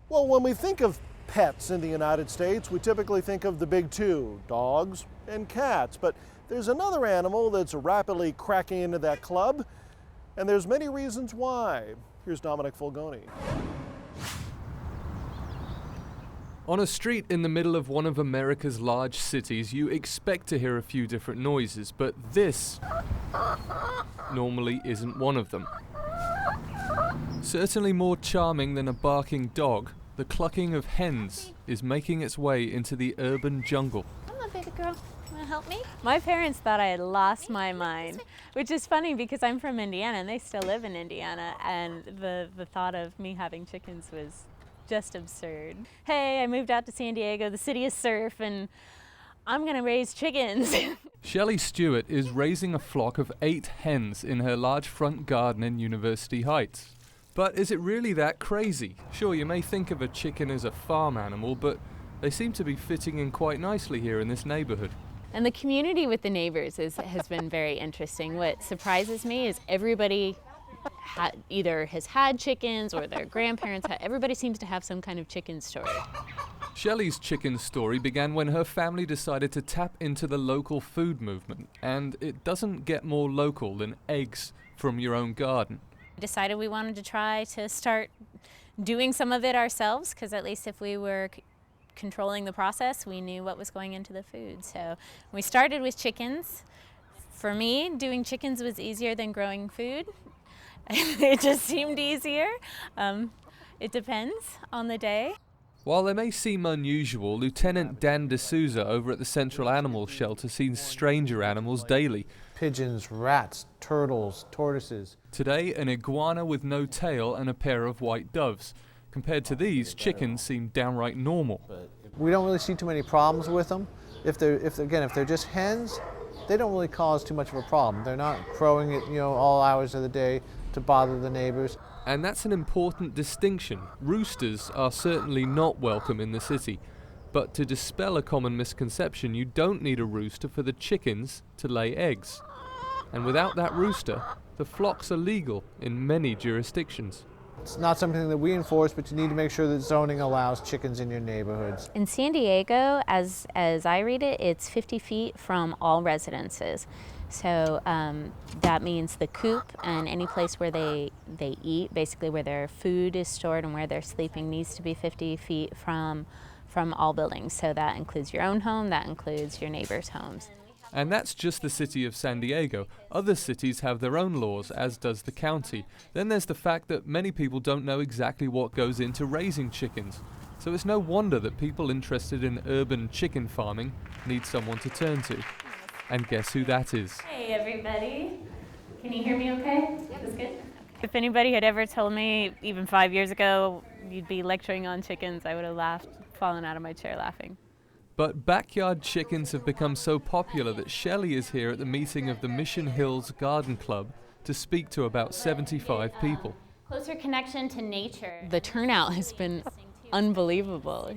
Well, when we think of pets in the United States, we typically think of the big two, dogs and cats. But there's another animal that's rapidly cracking into that club, and there's many reasons why. Here's Dominic Fulgoni. On a street in the middle of one of America's large cities, you expect to hear a few different noises, but this normally isn't one of them. Certainly more charming than a barking dog, the clucking of hens is making its way into the urban jungle. Come on, baby girl. Want to help me? My parents thought I had lost my mind, which is funny because I'm from Indiana and they still live in Indiana, and the thought of me having chickens was just absurd. Hey, I moved out to San Diego, the city of surf, and I'm gonna raise chickens. Shelley Stewart is raising a flock of 8 hens in her large front garden in University Heights. But is it really that crazy? Sure, you may think of a chicken as a farm animal, but they seem to be fitting in quite nicely here in this neighborhood. And the community with the neighbors has been very interesting. What surprises me is everybody either has had chickens or their grandparents everybody seems to have some kind of chicken story. Shelley's chicken story began when her family decided to tap into the local food movement, and it doesn't get more local than eggs from your own garden. We decided we wanted to try to start doing some of it ourselves, because at least if we were controlling the process, we knew what was going into the food. So we started with chickens. For me, doing chickens was easier than growing food. It just seemed easier. It depends on the day. While they may seem unusual, Lieutenant Dan D'Souza over at the Central Animal Shelter sees stranger animals daily. Pigeons, rats, turtles, tortoises. Today, an iguana with no tail and a pair of white doves. Compared to these, chickens seem downright normal. We don't really see too many problems with them. If they're just hens, they don't really cause too much of a problem. They're not crowing at all hours of the day to bother the neighbors. And that's an important distinction. Roosters are certainly not welcome in the city. But to dispel a common misconception, you don't need a rooster for the chickens to lay eggs. And without that rooster, the flocks are legal in many jurisdictions. It's not something that we enforce, but you need to make sure that zoning allows chickens in your neighborhoods. In San Diego, as I read it, it's 50 feet from all residences. So that means the coop and any place where they eat, basically where their food is stored and where they're sleeping, needs to be 50 feet from all buildings. So that includes your own home, that includes your neighbors' homes. And that's just the city of San Diego. Other cities have their own laws, as does the county. Then there's the fact that many people don't know exactly what goes into raising chickens. So it's no wonder that people interested in urban chicken farming need someone to turn to. And guess who that is? Hey everybody, can you hear me okay? Yep. Is this good? If anybody had ever told me even 5 years ago you'd be lecturing on chickens, I would have laughed, fallen out of my chair laughing. But backyard chickens have become so popular that Shelley is here at the meeting of the Mission Hills Garden Club to speak to about 75 people. Closer connection to nature. The turnout has been unbelievable.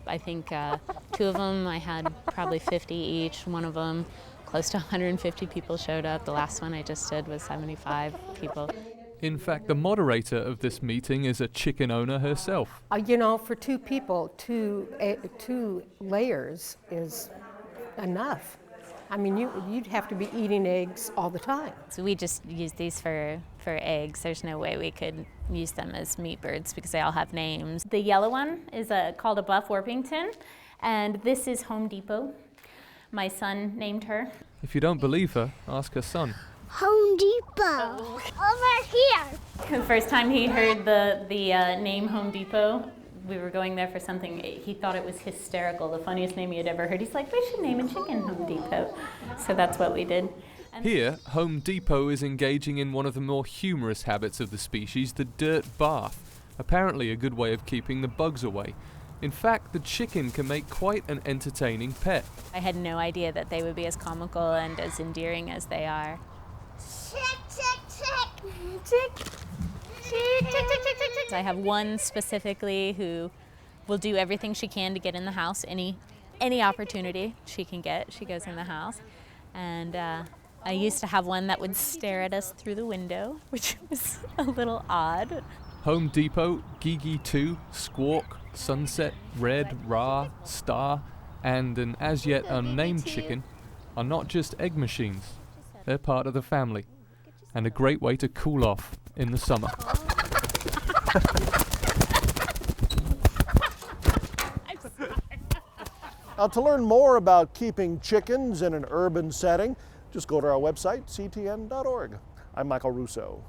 I think 2 of them, I had probably 50 each. One of them, close to 150 people showed up. The last one I just did was 75 people. In fact, the moderator of this meeting is a chicken owner herself. For 2 people, two layers is enough. I mean, you'd have to be eating eggs all the time. So we just use these for eggs. There's no way we could use them as meat birds because they all have names. The yellow one is called a Buff Orpington, and this is Home Depot. My son named her. If you don't believe her, ask her son. Home Depot. Over here. The first time he heard the name Home Depot, we were going there for something. He thought it was hysterical, the funniest name he had ever heard. He's like, we should name a chicken Home Depot. So that's what we did. Here, Home Depot is engaging in one of the more humorous habits of the species, the dirt bath. Apparently a good way of keeping the bugs away. In fact, the chicken can make quite an entertaining pet. I had no idea that they would be as comical and as endearing as they are. Chick, chick, chick. Chick. Chick, chick, chick, chick, chick. I have one specifically who will do everything she can to get in the house. Any opportunity she can get, she goes in the house. And I used to have one that would stare at us through the window, which was a little odd. Home Depot, Gigi 2, Squawk, Sunset, Red, Ra, Star, and an as yet unnamed chicken are not just egg machines. They're part of the family, and a great way to cool off in the summer. Now, to learn more about keeping chickens in an urban setting, just go to our website, ctn.org. I'm Michael Russo.